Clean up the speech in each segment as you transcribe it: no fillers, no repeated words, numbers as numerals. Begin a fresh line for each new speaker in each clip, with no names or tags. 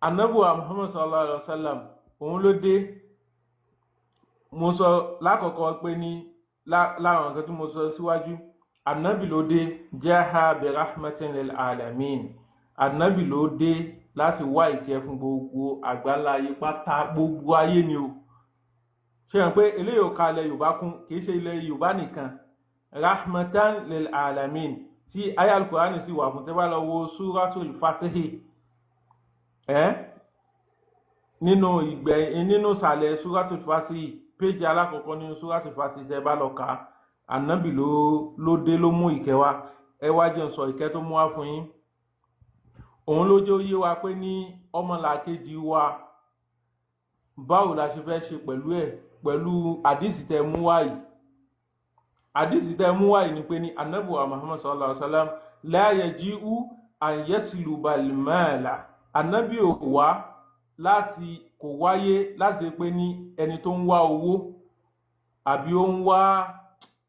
Ànábì wa Muhammad sallallahu alaihi wasallam òun ló dé. Mo sọ lákọ̀ọ́kọ́ pé ní láwọn nǹkan tí mo sọ síwájú, ànábì ló dé jaha bi rahmatin lil alamin. Ànábì ló dé láti wá ìkẹ́ fún gbogbo àgbáńlá ayé pátá, gbogbo ayé ni o. Ṣé hàn pé eléyìí ò ka ilẹ̀ Yorùbá kún, kìí ṣe ilẹ̀ Yorùbá nìkan. Rahmatan lil alamin tí ayé Al-Qur'ani sì wà fún. Tẹ́ bá lọ wo Suratul Fatihi nínú ìsàlẹ̀ Suratul Fatihi, péjì alákọ̀ọ́kọ́ nínú Suratul Fatihi, tẹ́ bá lọ kà á, ànábì ló dé ló mú ìkẹ́ wá. Ẹ wá jẹ́ n sọ ìkẹ́ tó mú wá fún yín. Òun ló jẹ́ ó yé wa pé ní ọmọlàkejì wa báwo la ṣe fẹ́ ṣe pẹ̀lú ẹ̀, pẹ̀lú àdìsí tẹ́ mú wá yìí. Àdìsí tẹ́ mú wá yìí ni pé ní ànábì wa Muhammad sallallahu alaihi wasallam la yaji'u an yaslubal mala. Ànábì ò wá kò wáyé láti pé ní ẹni tó ń wá owó àbí ó ń wá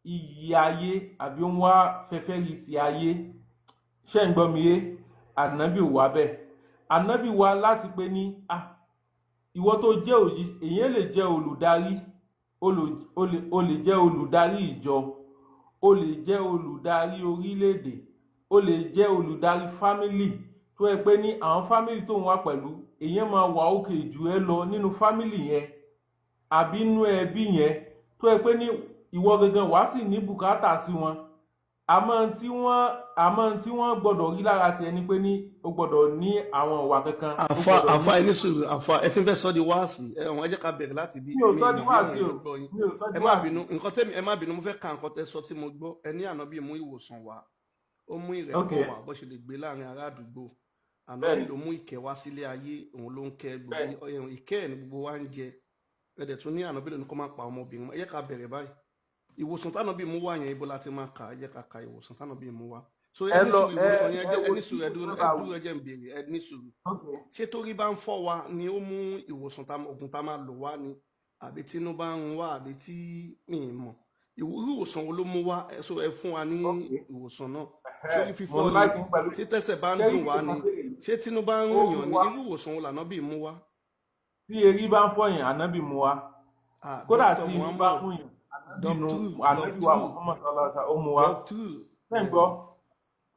iyì ayé àbí ó ń wá fẹ́fẹ́rìsì ayé. Ṣé ń gbọ́ mi yé? Ànábì ò wá bẹ́ẹ̀. Ànábì wá láti pé ní ìwọ tó jẹ́ èyàn lè jẹ́ olùdarí, o lè jẹ́ olùdarí ìjọ, o lè jẹ́ olùdarí orílẹ̀-èdè, o lè jẹ́ olùdarí fámílì, tó ẹ pé ní àwọn fámílì tó ń wá pẹ̀lú èyàn máa wà òkè jù ẹ lọ nínú fámílì yẹn àbí inú ẹbí yẹn, tó ẹ pé ní ìwọ gangan wá sì ní bùkátà sí wọn. Àmọ́ tí wọ́n gbọ́dọ̀ rí lára ti ẹni pé ní o gbọ́dọ̀ ní àwọn ìwà kankan.
Àfa ẹni sùúrù, àfa ẹ ti ń fẹ́ sọ di wáàsì, ẹ̀wọ̀n ẹ jẹ́ ká bẹ̀rẹ̀ láti bí.
Mi ò sọ di wáàsì o.
Ẹ má bínú, ẹ má bínú, mo fẹ́ ka nǹkan tẹ́ sọ tí mo gbọ́. Ẹ ní ànábì mú ìwòsàn wá, ó mú ìrẹ́pọ̀ wá bó ṣe lè gbé láàrin ará àdúgbò. Ànábì ló mú ìkẹ́ wá sílé ayé, òun ló ń kẹ́ gbogbo ìkẹ́ ẹ̀ ní gbogbo wa ń jẹ. Ẹ̀dẹ̀ tún ní ànábì ló ní kó má pa ọmọbìnrin. Ẹ jẹ́ ká bẹ̀rẹ̀ báyìí. Ìwòsàn tánàbí mú wá yẹn ibo láti máa kà, ẹ jẹ́ ká ka ìwòsàn tánàbí mú wá. So ẹni sùúrù ìwòsàn yẹn jẹ́ ẹni sùúrù ẹdúró ẹjẹ́ ń béèrè ẹni sùúrù. Ṣé torí bá ń fọ́ wa ni ó mú ìwòsàn oògùn tá máa lò wá ni, àbí tínú bá ń wá, àbí tí mi ì mọ̀. Ìwòsàn wo ló mú wá? So ẹ fún wa ní ìwòsàn náà. Ṣé fífọ́ ni, ṣé tẹ́sẹ̀ bá ń dùn wá ni, ṣé tínú bá ń rìnyàn ni, irú ìwòsàn wo lànábì mú wá?
Tí erí bá ń fọyàn, ànábì mú wá. Kódà tí inú bá ń fọyàn, ànábì wa Muhammad sallallahu alaihi wasallam ó mú wá. Bẹ́ẹ̀ gbọ́,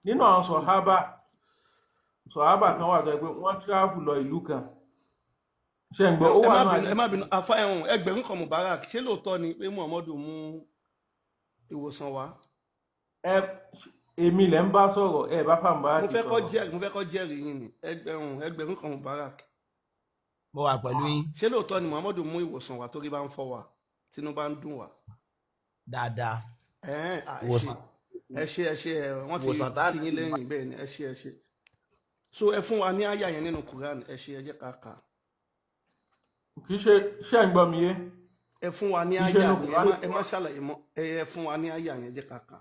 nínú àwọn sọ̀hábà kan wà tó pé wọ́n tíráfù lọ ìlú kan. Ṣé ń gbọ́, ó wà náà.
Ẹ má bínú, àfa ẹ̀hún ẹgbẹ̀rún kan Mubarak, ṣé lóòótọ́ ni pé Muhammadu mú ìwòsàn wá?
Èmi lẹ ń bá sọ̀rọ̀, ẹ bá fà Mubarak sọ̀rọ̀.
Mo fẹ́ kọ́ jẹ́rìí yín ni, ẹgbẹ̀rún kan Mubarak.
Mo wà pẹ̀lú yín.
Ṣé lóòótọ́ ni Muhammadu mú ìwòsàn wá torí bá ń fọ́ wa, tínú bá ń dùn wá?
Dáadáa.
Ẹ ṣe wọ́n ti kí yín lẹ́yìn bẹ́ẹ̀ ni, ẹ ṣe. So ẹ fún wa ní àyà yẹn nínú Quran, ẹ ṣe, ẹ jẹ́ ká kà.
Kì í ṣe ń gbọ́ mi yé.
Ẹ fún wa ní àyà yẹn, ẹ má ṣàlàyé mọ́, ẹ fún wa ní àyà yẹn, jẹ́ ká kà.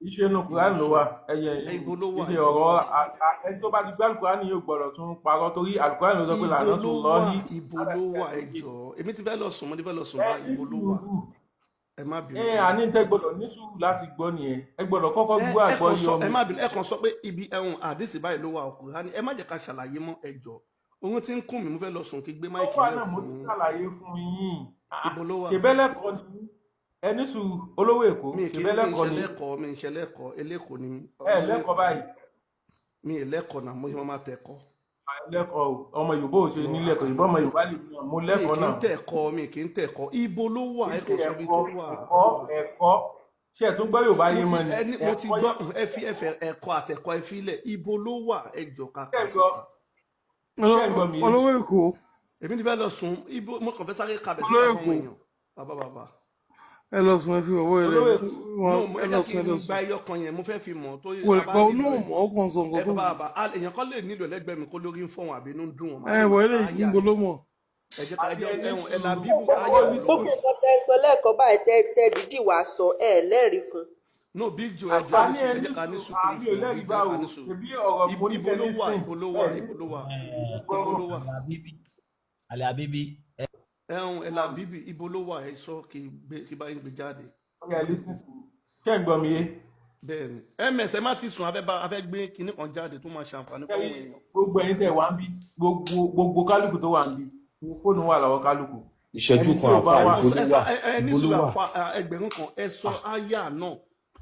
Iṣẹ́ inú Quran ló wà,
ibo ló wà.
Iṣẹ́ ọ̀rọ̀ ẹni tó bá ti gbé Al-Quran yóò gbọ́dọ̀ tún parọ́ torí Al-Quran ló sọ pé lànà tó lọ ní.
Ibo ló wà, ẹ jọ̀ọ́, èmi ti fẹ́ lọ sùn, mo ti fẹ́ lọ sùn bá ibo ló wà. Ẹ má bínú.
Àní tẹ́ gbọ́dọ̀ ní sùúrù láti gbọ́ nìyẹn. Ẹ gbọ́dọ̀ kọ́kọ́ gbọ́ àgbọ́ yọ mi.
Ẹ má bínú, ẹ kàn sọ pé ibi ẹ̀hún àdìsí báyìí ló wà Al-Quran. Ẹ má jẹ́ ká ṣàlàyé mọ́, ẹ jọ̀ọ́. Ohun tí ń kún mi, mo fẹ́ lọ sùn kí gbé máìkì
lẹ̀ fún mi. Ó wà náà, mo ti ṣàlàyé fún yín.
Ibo ló wà.
Ṣèbẹ́lẹ́kọ̀ọ́ ni ẹni sùn olówó Èkó.
Mi ń ṣe lẹ́kọ̀ọ́, eléko ni mi.
Ẹ lẹ́kọ̀ọ́ báyìí.
Mi ì lẹ́kọ̀ọ́ náà, mo máa tẹ̀kọ́.
Lẹ́kọ̀ọ́ ọmọ Yorùbá ò ṣe nílẹ̀kọ̀ọ́, ìbọn ọmọ Yorùbá lè mú mo lẹ́kọ̀ọ́ náà.
Mi kì í tẹ̀kọ́, ibo ló wà, ẹ kàn sọ ibi tó wà.
Ẹ̀kọ́ ṣe ẹ̀ tún gbọ́ Yorùbá yé mọ́ ni.
Mo ti gbọ́ ẹ̀kọ́ àtẹ̀kọ́ ẹ fílẹ̀, ibo ló wà, ẹ jọ ká.
Olówó Èkó.
Èmi ti fẹ́ lọ sùn, ibo mo kàn fẹ́ sáré kabẹ̀ sí àwọn èèyàn. Bàbá.
Ẹ lọ sùn, ẹ fi ọwọ́ ẹ lẹ.
Ẹ lọ sùn, ẹ lọ sùn. Gba ẹyọ kan yẹn, mo fẹ́ fi mọ̀ tó yẹ.
Kò ìgbà olóhùn mọ́ ọkàn sọ nǹkan tó wù.
Bàbá, èèyàn kan lè nílò ẹlẹ́gbẹ̀ẹ́ mi kó lórí ń fọ̀hún àbí inú ń dùn wọn.
Wọ́n ilé yìí ń bolo mọ̀.
Ẹ jẹ́ ká ẹ la bíbù ayé.
Ó fi nǹkan tẹ́ sọ lẹ́ẹ̀kan báyìí tẹ́ dídì wá sọ ẹ lẹ́rìí fún.
No big joe ẹ jẹ́ ká ní sùúrù. Ibo ló wà.
Alẹ́ àbíbí.
Ẹ la bíbí ibo ló wà, ẹ sọ kí bá ń gbé jáde.
Ṣé ń gbọ́ mi yé?
bẹ́ẹ̀ni ms ẹ má ti sùn afẹ́ gbé kinní kan jáde tó máa ṣàǹfààní fún àwọn èèyàn.
gbogbo ẹ̀yin tẹ́ wà ń bí gbogbo kálukú tó wà ń bí fóònù wà lọ́wọ́ kálukú.
ìṣẹ́jú kan àfa
ẹni sùúrù ẹgbẹ̀rún kan ẹ sọ àyà náà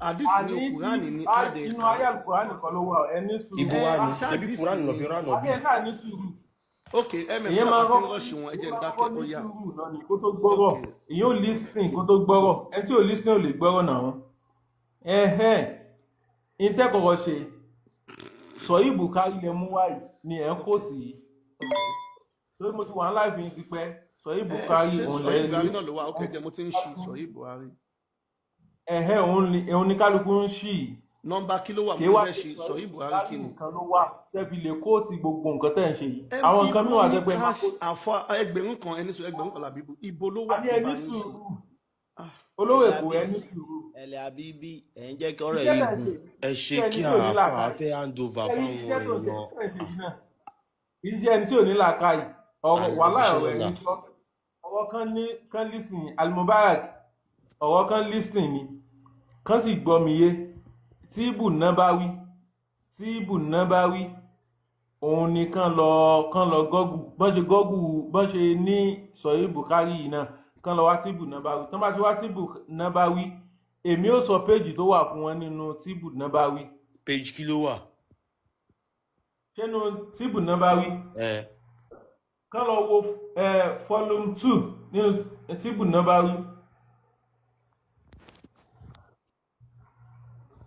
àdìsí ní kùránì ní àdè
inú àyà kùránì kan ló wà ẹni sùúrù.
ibo wa ni ṣebí kùránì lọ fi ránà bí.
ká ní sùúrù.
ok ms náà ti ń rọ̀ṣì wọn ẹ jẹ́ ń dákẹ́ ó yá.
kó tó gbọ́rọ̀ èyí ò lísìn kó tó gbọ́rọ̀ ẹ tí ò lísìn ò lè gbọ́rọ̀ náà. ìtẹ́kọ̀ọ́ ṣe sọ ìbùkárí lẹ mú wáyé ni ẹ̀ ń kó sí i. torí mo ti wà ní láìpẹ́ ti pẹ́ sọ ìbùkárí òun lẹ́yìn.
sọ ìbùkárí náà ló wà ó kẹ́kẹ́ mo ti ń ṣí sọ ìbùkárí.
òun ni kálukú ń ṣì.
nọ́mbà kí ló wà mo fẹ́ ṣe sọ ìbùkárí kí ni.
nǹkan ló wà tẹ́bi lè kóòtù gbogbo nǹkan tẹ́ ń ṣe yìí. àwọn nǹkan mi wà tẹ́gbẹ́ máa kó.
àfọ ẹgbẹ̀rún kan ẹni sọ ẹgbẹ̀rún kan làbí ibo ló wà.
ẹni sùúrù olówó èkó ẹni sùúrù.
ẹlẹ àbíbí ẹ ń jẹ́ kí ọ̀rọ̀ yìí gùn.
ẹ ṣe kí àáfà fẹ́ hand over fáwọn èèyàn.
iṣẹ́ ẹni tí ò ní làákàyè ọ̀rọ̀ wàhálà ọ̀rọ̀ ẹ̀yìn sọ ọ̀rọ̀ kan lísìn almubarak ọ̀rọ̀ kan lísìn ni kan sì gbọ́ mi yé tí ibùnà bá wí òun ni kan lọ gọ́gù bọ́n ṣe ní sọ̀yí bùkárí yìí náà kan lọ wá tí ibùnà bá wí tán bá ti wá tí ibùnà bá wí èmi ó sọ péjì tó wà fún wọn nínú tí ibùnà bá wí.
péjì kí ló wà.
ṣénu tí ibùnà bá wí. kan lọ wo volume 2 nínú tí ibùnà bá wí.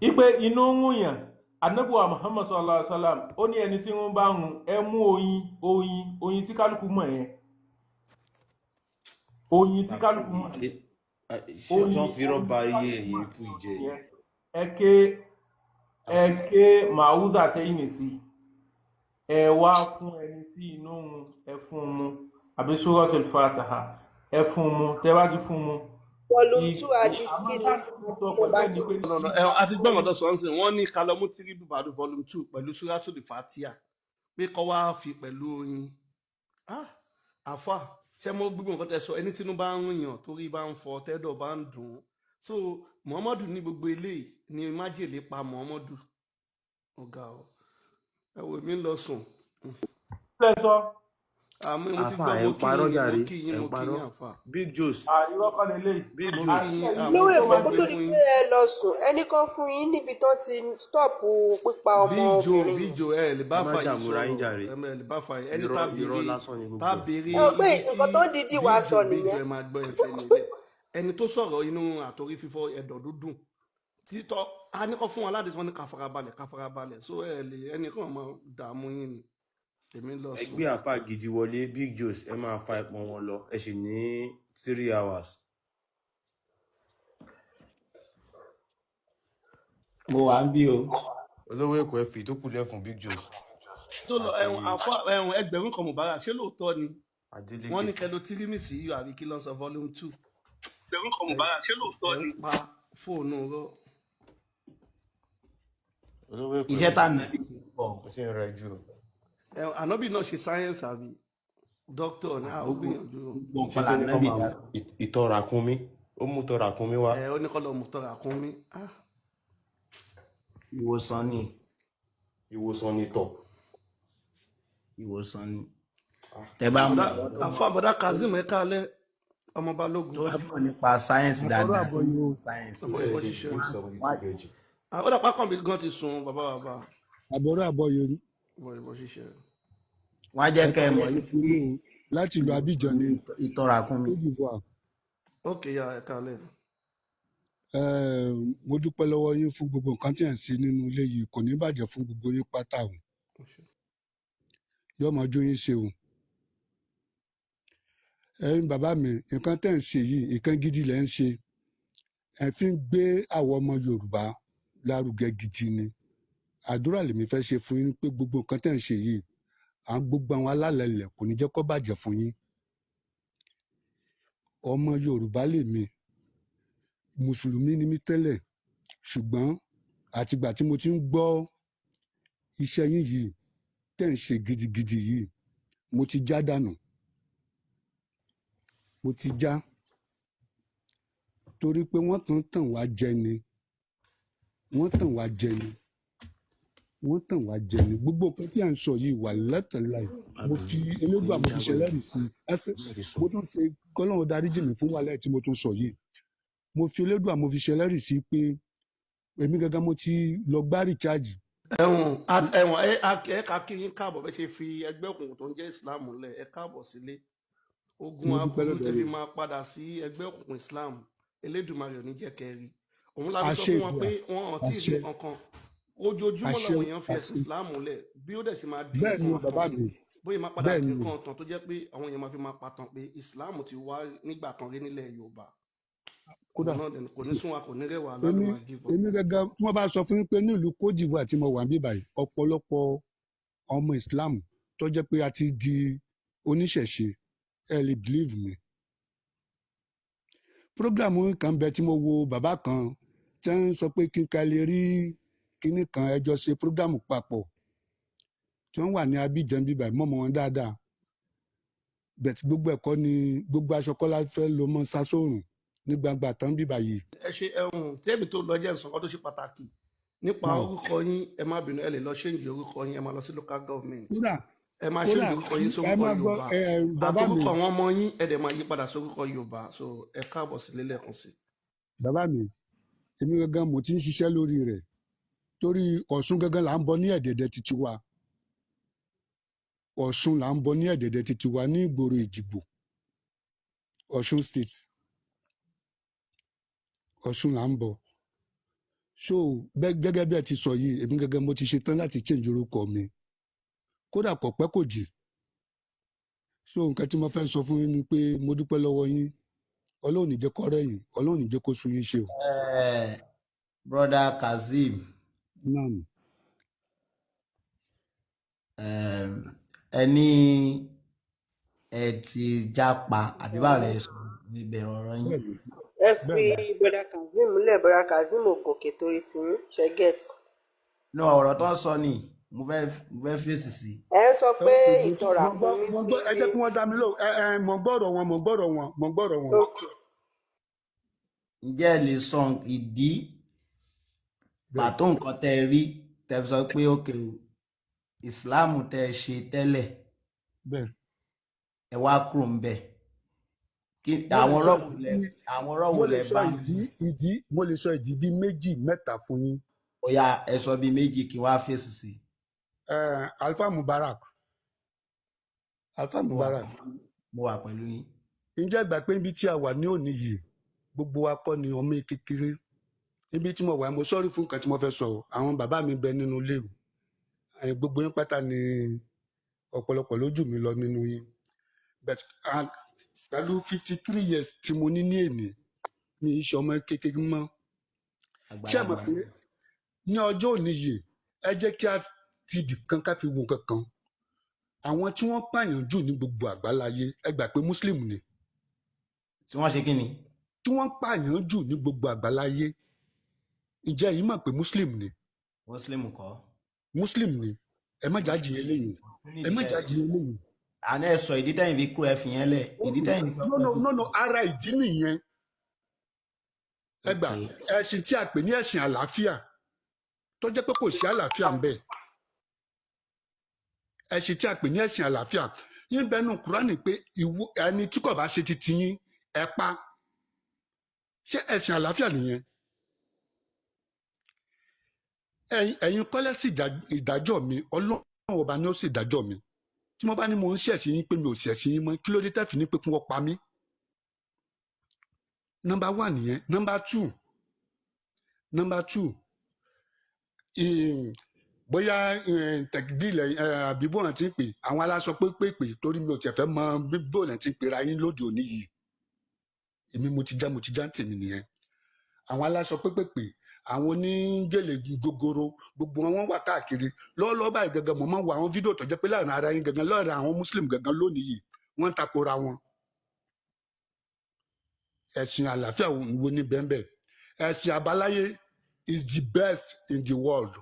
ipe inú ń wùyàn anabuwa Muhammad sallallahu alaihi wasallam ó ní ẹni tí wọ́n bá ń ẹ mú oyin tí kálukú mọ̀ yẹn oyin tí kálukú mọ̀
ṣọ́n fi rọ́bà iye ẹ̀yẹ ikú ìjẹ
ẹ̀kẹ́ màúdà tẹ́yìn sí ẹ wá fún ẹni tí inú ń ẹ fún mu àbí Suratul Fatiha ẹ fún mu tẹ́ bá ti fún mu.
Volume 2 àdìsíkìlì.
àti gbọ́ngàn tó sọ ń sìn wọ́n ní kálọ́mù tìrìbù bàdù volume 2 pẹ̀lú Suratul Fatiha pé kọ́ wá fi pẹ̀lú oyin. àfà ṣé mo gbogbo nǹkan tẹ́ sọ ẹni tínú bá ń rìnyàn torí bá ń fọ tẹ́dọ̀ bá ń dùn ún so Muhammadu ní gbogbo eléyìí ní májèlé pa Muhammadu ọ̀gá ọ̀ ẹ wò mí lọ sùn.
àfà ẹ̀ ń parọ́ jàre ẹ̀ ń parọ́ big juice.
ìrọ́kọ̀ lélẹ̀
big juice.
lówó èèmọ̀ kó tó di pé ẹ lọ sùn ẹnì kan fún yín níbi tó ti stọ́ọ̀pù pípa ọmọ obìnrin.
bíjò ẹ lè bá fà yín sọ̀rọ̀ ẹ lè bá fà yín ẹni tábìrì
pé nǹkan tó ń dídì wá sọ nìyẹn.
ẹni tó sọ̀rọ̀ inú àtòrí fífọ́ ẹ̀dọ̀ dúdùn títọ́ a ní kọ́ fún wa láti sọ ní káfarabalẹ̀ so ẹ lè ẹnì kan máa dààmú yín ni.
ẹgbẹ́ àfà gidi wọlé big juice ẹ máa fa ẹpọn wọn lọ ẹ sì ní 3 hours.
mo wà ń bí o.
olówó èkó ẹ fi tó kù lẹ fún big juice.
tó lọ ẹ̀wọ̀n ẹgbẹ̀rún kan Mubarak ṣé lóòótọ́ ni wọ́n ní kẹlò tírímìsì yìí àbí kí ló ń sọ volume 2. ẹgbẹ̀rún kan Mubarak ṣé lóòótọ́ ni. pa fóònù rọ.
olówó èkó
iṣẹ́ tá a nà ní
pọ̀ kò sí ń rẹ jù.
ànábì náà ṣe sáyẹ́nsì àbí dókítà ní àwọn gbìyànjú.
ìtọ̀ ràkúnmí ó mú tọ̀ ràkúnmí wá.
ó ní kọ́ lọ mú tọ̀ ràkúnmí.
ìwòsàn ni.
ìwòsàn ni tọ̀.
ìwòsàn ni. tẹ bá mú.
àfọ àbọ̀dá Kazeem ẹ káalẹ́ ọmọ Balógun.
tó bọ̀ nípa sáyẹ́nsì dáadáa. sáyẹ́nsì.
ó dàpá kàn bí gan ti sùn bàbá.
àbọ̀rọ̀ àbọ̀ yorì.
wọ́n á jẹ́ kẹ́ ẹ mọ̀ yìí
láti ìlú Abidjan ní
ìtọ́rakùnmi.
ok ya ẹ káalẹ́.
mo dúpẹ́ lọ́wọ́ yín fún gbogbo nǹkan tí ẹ̀ ń ṣe nínú ilé yìí kò ní bàjẹ́ fún gbogbo yín pátá o yóò mọ́jú yín ṣe o. bàbá mi nǹkan tẹ̀ ń ṣe yìí nǹkan gidi lẹ̀ ń ṣe ẹ fi ń gbé àwọn ọmọ Yorùbá lárugẹ gidi ni àdúrà lèmi fẹ́ ṣe fún yín pé gbogbo nǹkan tẹ̀ ń ṣe yìí à ń gbogbo àwọn alálẹ̀ ilẹ̀ kò ní jẹ́ kó bàjẹ́ fún yín. ọmọ Yorùbá lèmi mùsùlùmí ni mí tẹ́lẹ̀ ṣùgbọ́n àtìgbà tí mo ti ń gbọ́ iṣẹ́ yín yìí tẹ̀ ń ṣe gidigidi yìí mo ti já dànù mo ti já torí pé wọ́n kàn tàn wá jẹ ni wọ́n tàn wá jẹ ni wọ́n tàn wá jẹ ni gbogbo nǹkan tí à ń sọ yìí wà látàláì mo fi elédùà mo fi ṣẹlẹ́rìí sí mo tún ṣe kọ́lọ́run dáríjì mi fún wàhálà tí mo tún sọ yìí mo fi elédùà mo fi ṣẹlẹ́rìí sí pé èmi gangan mo ti lọ gbá rìcháàjì.
ẹ̀wọ̀n ẹ̀ka kí yín káàbọ̀ bẹ́ẹ̀ ṣe fi ẹgbẹ́ òkùnkùn tó ń jẹ́ Islam lẹ̀ ẹ káàbọ̀ sílé ogun aburú tẹ́ fi máa padà sí ẹgbẹ́ òkùnkùn Islam Elédùmarè ò ní jẹ́ kẹ́rí òun láti sọ fún wọn pé wọn ò tí ì rí kankan ojoojúmọ́ làwọn èèyàn fi ẹ̀sìn Islam lẹ̀ bí ó dẹ̀ ṣe máa di nǹkan ọ̀tàn bóyá máa padà di nǹkan ọ̀tàn tó jẹ́ pé àwọn èèyàn máa fi máa pàtàn pé Islam ti wá nígbà kan rí nílẹ̀ Yorùbá kódà kò ní sún wa kò ní rẹwà lálẹ́ máa dìbò.
èmi gẹ́gẹ́ tí wọ́n bá sọ fún mi pé ní ìlú Côte d'Ivoire tí mo wà níbí báyìí ọ̀pọ̀lọpọ̀ ọmọ Islam tó jẹ́ pé a ti di oníṣẹ̀ṣe ẹ lè believe me. programu kan bẹ tí mo wo bàbá kan tí wọ́n sọ pé kí n ká lè rí kinní kan ẹjọ́ ṣe programu papọ̀ tí wọ́n wà ní Abidjan bíbá mọ́mọ́ wọn dáadáa bẹ̀t gbogbo ẹ̀kọ́ ni gbogbo aṣọ kọ́lá fẹ́ ló mọ́ sásòrùn ní gbangba tán bíbá yìí.
ẹ ṣe tẹ́ẹ̀mì tó lọ jẹ́ nǹkan tó ṣe pàtàkì nípa orúkọ yín ẹ má bínú ẹ lè lọ ṣéǹjì orúkọ yín ẹ má lọ sí local government ẹ má ṣéǹjì orúkọ yín sórúkọ Yorùbá àtòrúkọ àwọn ọmọ yín ẹ dẹ̀ máa yí padà sórúkọ Yorùbá so ẹ káàbọ̀ sílé lẹ́ẹ̀kan sí.
bàbá mi èmi gangan mo ti ń ṣiṣẹ́ lórí rẹ̀ torí Ọ̀ṣun gangan là ń bọ ní ẹ̀dẹ̀dẹ̀ títí wa Ọ̀ṣun là ń bọ ní ẹ̀dẹ̀dẹ̀ títí wa ní ìgboro Èjìgbò Ọ̀ṣun state Ọ̀ṣun là ń bọ̀ so gẹ́gẹ́ bí ẹ ti sọ yìí èmi gẹ́gẹ́ mo ti ṣe tán láti change orúkọ mi kódà kò pẹ́ kò jì so nǹkan tí mo fẹ́ sọ fún yín ni pé mo dúpẹ́ lọ́wọ́ yín Ọlọ́run ní jẹ́ kó rẹ̀ yín Ọlọ́run ní jẹ́ kó sú yín ṣe o.
Brother Kazeem ẹni ẹ ti jápa àbí báwo lè sọ ìbẹ̀rẹ̀ ọ̀rọ̀ yín.
ẹ fi bọ́dà Kazeem lẹ̀ bọ́dà Kazeem ògòkè torí tiyín ṣe get.
no ọ̀rọ̀ tó ń sọ ni mo fẹ́ fèsì sí.
ẹ sọ pé ìtọrọ àpò mi bí.
ẹ jẹ́ kí wọ́n dá mi lò mo gbọ́rọ̀ wọn.
ǹjẹ́ ẹ lè sọ ìdí pàtó nǹkan tẹ́ ẹ rí tẹ́ fi sọ pé òkè Islam tẹ́ ẹ ṣe tẹ́lẹ̀ ẹ wá kúrò ń bẹ̀. àwọn ọ̀rọ̀ wo lẹ bá
mo lè sọ ìdí bíi méjì mẹ́ta fún yín.
ó yá ẹ sọ bíi méjì kí wọ́n á fèsì sí.
Alfa Mubarak
mo wà pẹ̀lú yín.
ǹjẹ́ ìgbà pé ibi tí a wà ní òní yìí gbogbo wa kọ́ ni ọmọ kékeré níbi tí mo wà mo sọ́rí fún nǹkan tí mo fẹ́ sọ àwọn bàbá mi bẹ nínú ilé gbogbo yín pátá ni ọ̀pọ̀lọpọ̀ lójú mi lọ nínú yín pẹ̀lú 53 years tí mo ní èní mi í ṣe ọmọ kékeré mọ́ ṣé ẹ mọ̀ pé ní ọjọ́ òní yìí ẹ jẹ́ kí a fi ibìkan ká fi wo nǹkan kan àwọn tí wọ́n pààyàn jù ní gbogbo àgbáláyé ẹ gbà pé muslim ni.
tí wọ́n ṣe kí ni.
tí wọ́n pààyàn jù ní gbogbo àgbáláyé ǹjẹ́ yìí mọ̀ pé muslim ni.
muslim kọ́.
muslim ni ẹ má jáde eléyìí ẹ má jáde eléyìí.
àná ẹ sọ ìdí tẹ́yìn fi kú ẹ fi yẹn lẹ̀ ìdí tẹ́yìn sọ pé.
no ara ìdí nìyẹn ẹ gbà ẹ̀sìn tí a pè ní ẹ̀sìn àlàáfíà tó jẹ́ pé kò sí àlàáfíà ń bẹ ẹ̀sìn tí a pè ní ẹ̀sìn àlàáfíà yín bẹnu Kúránì pé ẹni tí kò bá ṣe ti tiyín ẹ pa ṣé ẹ̀sìn àlàáfíà nìyẹn ẹ̀yin kọ́lẹ́ sí ìdájọ́ mi Ọlọ́run ọba ni ó sì dájọ́ mi tí mo bá ní mo ń ṣẹ̀sìn yín pé mi ò ṣẹ̀sìn yín mọ́ kí ló dé tẹ́ fi ní pé kí wọ́n pa mí. Number 1 nìyẹn. Number 2 bóyá tẹ̀gbìlẹ̀ àbíbò náà ti ń pè àwọn aláṣọ pépèpè torí mi ò tẹ̀ fẹ́ mọ bíbò náà ti ń pera yín lóde òní yìí èmi mo ti já ń tèmi nìyẹn àwọn aláṣọ pépèpè àwọn onígèlè gogoro gbogbo wọn wà káàkiri lọ́wọ́lọ́wọ́ báyìí gangan mo máa ń wo àwọn fídíò tó jẹ́ pé láàrin ara yín gangan láàrin àwọn muslim gangan lónìí yìí wọ́n ń takora wọn. ẹ̀sìn àlàáfíà wo ní bẹ́ẹ̀ ẹ̀sìn àbáláyé is the best in the world.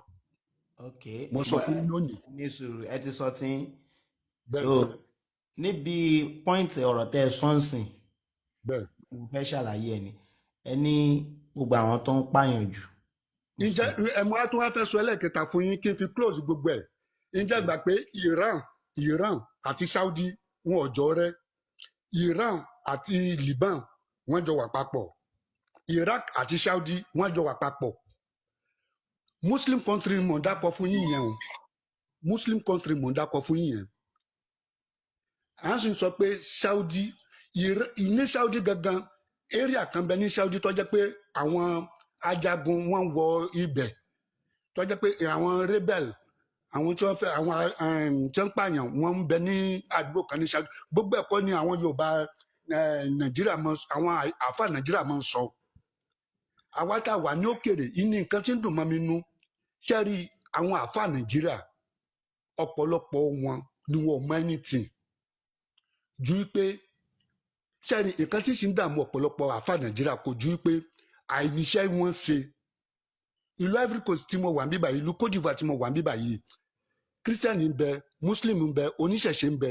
okay
mo sọ fún lónìí.
ní sùúrù ẹ ti sọ tí so níbi pọ́ìntì ọ̀rọ̀ tẹ́ ẹ sọ́nsìn mo fẹ́ ṣàlàyé ẹni gbogbo àwọn tó ń pààyàn jù
ǹjẹ́ ẹ̀mọ́ á tún wá fẹ́ sọ ẹlẹ́ẹ̀kẹta fún yín kí n fi close gbogbo ẹ̀ ǹjẹ́ gbà pé Iran àti Saudi wọn ò jọ rẹ́ Iran àti Liban wọ́n jọ wà papọ̀ Iraq àti Saudi wọ́n jọ wà papọ̀ Muslim country mọ̀ ń dákọ̀ fún yín yẹn o Muslim country mọ̀ ń dákọ̀ fún yín yẹn à ń sì sọ pé Saudi ní Saudi gangan area kan bẹ ní Saudi tó jẹ́ pé àwọn ajagun wọ́n wọ ibẹ̀ tó jẹ́ pé àwọn rebel àwọn tí wọ́n fẹ́ àwọn tí wọ́n pààyàn wọ́n ń bẹ ní àdúgbò kan ní Saudi gbogbo ẹ̀kọ́ ni àwọn Yorùbá Nàìjíríà mọ àwọn àfa Nàìjíríà mọ ń sọ àwa tá a wà ní òkèèrè ìní nǹkan tí ń dùn mọ́ mi nú ṣẹ́rí àwọn àfa Nàìjíríà ọ̀pọ̀lọpọ̀ wọn ni wọn ò mọ anything ju pé ṣẹ́rí nǹkan tí sì ń dààmú ọ̀pọ̀lọpọ̀ àfa Nàìjíríà kò ju pé àìníṣẹ́ wọn ṣe ìlú Ivory Coast tí mo wà ń bíbà yìí ìlú Côte d'Ivoire tí mo wà ń bíbà yìí Christian ń bẹ Muslim ń bẹ oníṣẹ̀ṣe ń bẹ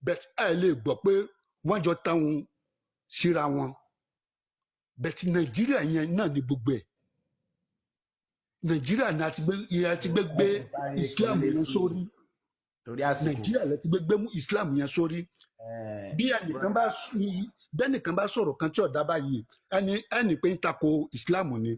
bẹ́ẹ̀ ẹ lè gbọ́ pé wọ́n jọ táwọn síra wọn bẹ́ẹ̀ Nàìjíríà yẹn náà ní gbogbo ẹ̀ Nàìjíríà ni a ti gbé Islam yẹn sórí Nàìjíríà la ti gbé Islam yẹn sórí bí ẹnìkan bá sọ̀rọ̀ kan tí ọ̀dà báyìí ẹni pé ń tako Islam ni